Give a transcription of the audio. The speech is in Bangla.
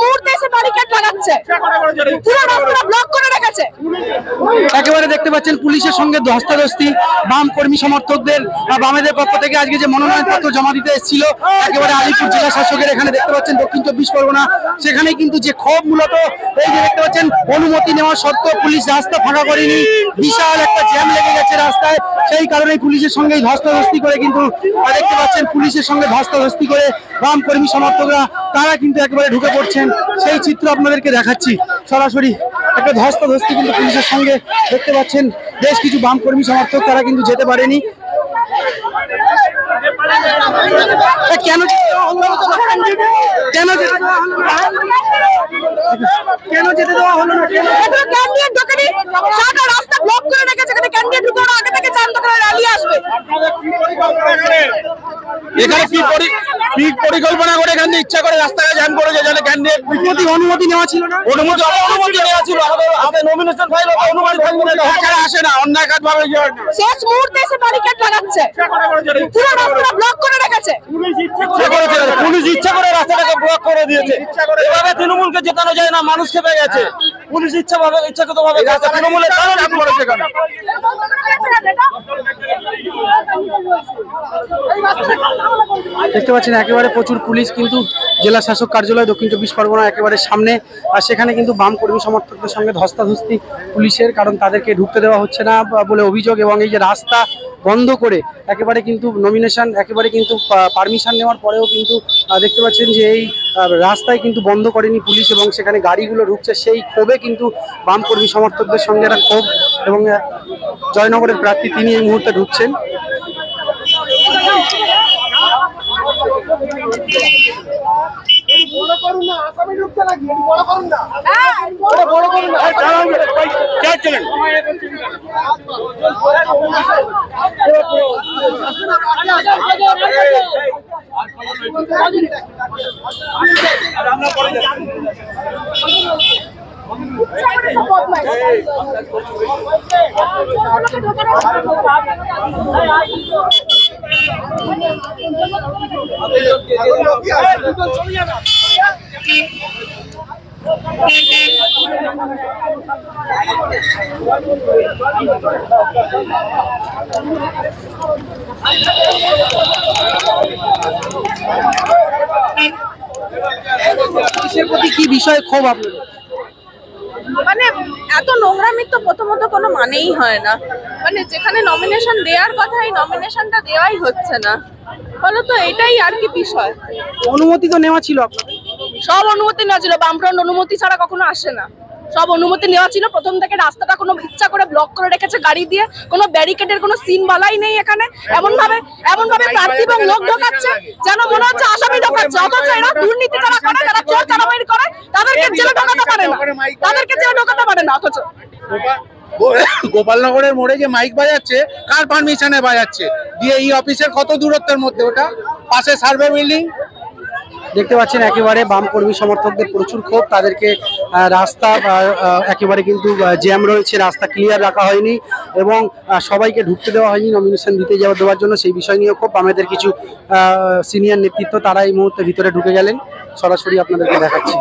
মুহূর্তে এসে ব্যারিকেড লাগাচ্ছে, পুরো রাস্তা ব্লক করে রেখেছে। একেবারে দেখতে পাচ্ছেন পুলিশের সঙ্গে ধস্তাধস্তি বাম কর্মী সমর্থকদের বামেদের পক্ষ থেকে আজকে যে মনোনয়ন পত্র জমা দিতে এসেছিল একেবারে আলিপুর জেলা শাসকের এখানে দেখতে পাচ্ছেন দক্ষিণ 24 পরগনা, সেখানে কিন্তু যে ক্ষোভ মূলত এই যে দেখতে পাচ্ছেন অনুমতি নেওয়া সত্ত্বেও পুলিশ রাস্তা ফাঁকা করেনি, বিশাল একটা জ্যাম লেগে গেছে রাস্তায়, সেই কারণেই পুলিশের সঙ্গে ধস্তাধস্তি করে কিন্তু দেখতে পাচ্ছেন পুলিশের সঙ্গে ধস্তাধস্তি করে বাম কর্মী সমর্থকরা তারা কিন্তু একেবারে ঢুকে পড়ছেন, সেই চিত্র আপনাদেরকে দেখাচ্ছি সরাসরি। একটা ধস্তাধস্তি কিন্তু পুলিশের সঙ্গে দেখতে পাচ্ছেন বেশ কিছু বাম কর্মী সমর্থক তারা কিন্তু যেতে পারেনি। কেন কেন যেতে দেওয়া হলো না? রাস্তা ব্লক করে রেখেছে, ক্যান্ডিডেট ঢুকে আগে থেকে জানতো র্যালি আসবে। এখানে কি পরিকল্পনা করে এখান থেকে ইচ্ছা করে রাস্তাটা জ্যাম করেছে, যাতে ক্যান্ডিডেট অনুমতি নেওয়া ছিল না? অনুমতি নেওয়া ছিল, আমাদের নমিনেশন ফাইল অনুমতি ছাড়া আসে না, অন্যায় কাজ ভাবে শেষ মুহূর্তে এসে ব্যারিকেড লাগাচ্ছে, পুরো রাস্তা ব্লক করে রেখেছে। পুলিশ ইচ্ছা করে রাস্তাটাকে ব্লক করে দিয়েছে, এভাবে তৃণমূলকে জেতানো যায় না, মানুষ খেপে গেছে। পুলিশ ইচ্ছাকৃতভাবে তৃণমূলের দেখতে পাচ্ছেন একেবারে প্রচুর পুলিশ কিন্তু জেলা শাসক কার্যালয় দক্ষিণ 24 পরগনা একেবারে সামনে, আর সেখানে কিন্তু বাম কর্মী সমর্থকদের সঙ্গে ধস্তাধস্তি পুলিশের, কারণ তাদেরকে ঢুকতে দেওয়া হচ্ছে না বলে অভিযোগ, এবং এই যে রাস্তা বন্ধ করে একেবারে কিন্তু নমিনেশন একেবারে কিন্তু পারমিশন নেওয়ার পরেও কিন্তু দেখতে পাচ্ছেন যে এই রাস্তায় কিন্তু বন্ধ করেনি পুলিশ এবং সেখানে গাড়িগুলো ঢুকছে, সেই ক্ষোভে কিন্তু বাম কর্মী সমর্থকদের সঙ্গে একটা ক্ষোভ, এবং জয়নগরের প্রার্থী তিনি এই মুহূর্তে ঢুকছেন। কি বিষয়ে ক্ষোভ আপনাদের? মানে এত নোংরামি তো প্রথমত কোনো মানেই হয় না, মানে যেখানে নমিনেশন দেওয়ার কথা এই নমিনেশনটা দেওয়াই হচ্ছে না, ফলত এটাই আর কি বিষয়। অনুমতি তো নেওয়া ছিল, সব অনুমতি নেওয়া ছিল, বামফ্রন্ট অনুমতি ছাড়া কখনো আসে না, সব অনুমতি নেওয়া ছিল। প্রথম থেকে রাস্তাটা কোনো ইচ্ছা করে ব্লক করে রেখেছে গাড়ি দিয়ে, কোনো ব্যারিকেডের কোনো সিন বালাই নেই এখানে, এমন ভাবে প্রার্থী এবং লোক ঢোকাচ্ছে যেন মনে হচ্ছে আসামি ঢোকাচ্ছে, অথচ এরা দুর্নীতি যারা করে, যারা চোর চালামারি করে তাদেরকে জেলে ঢোকাতে পারে না, অথচ গোপালনগরের মোড়ে যে মাইক বাজাচ্ছে কার পারমিশনে বাজাচ্ছে? ডিএই অফিসের কত দূরত্বের মধ্যে, ওটা পাশে সার্ভে বিল্ডিং। দেখতে পাচ্ছেন একেবারে বাম কর্মী সমর্থকদের প্রচুর ক্ষোভ, তাদেরকে রাস্তা একেবারে কিন্তু জ্যাম রয়েছে, রাস্তা ক্লিয়ার রাখা হয়নি এবং সবাইকে ঢুকতে দেওয়া হয়নি নমিনেশন দিতে দেওয়ার জন্য, সেই বিষয় নিয়ে ক্ষোভ। আমাদের কিছু সিনিয়র নেতৃত্ব তারা এই মুহূর্তে ভিতরে ঢুকে গেলেন, সরাসরি আপনাদেরকে দেখাচ্ছি।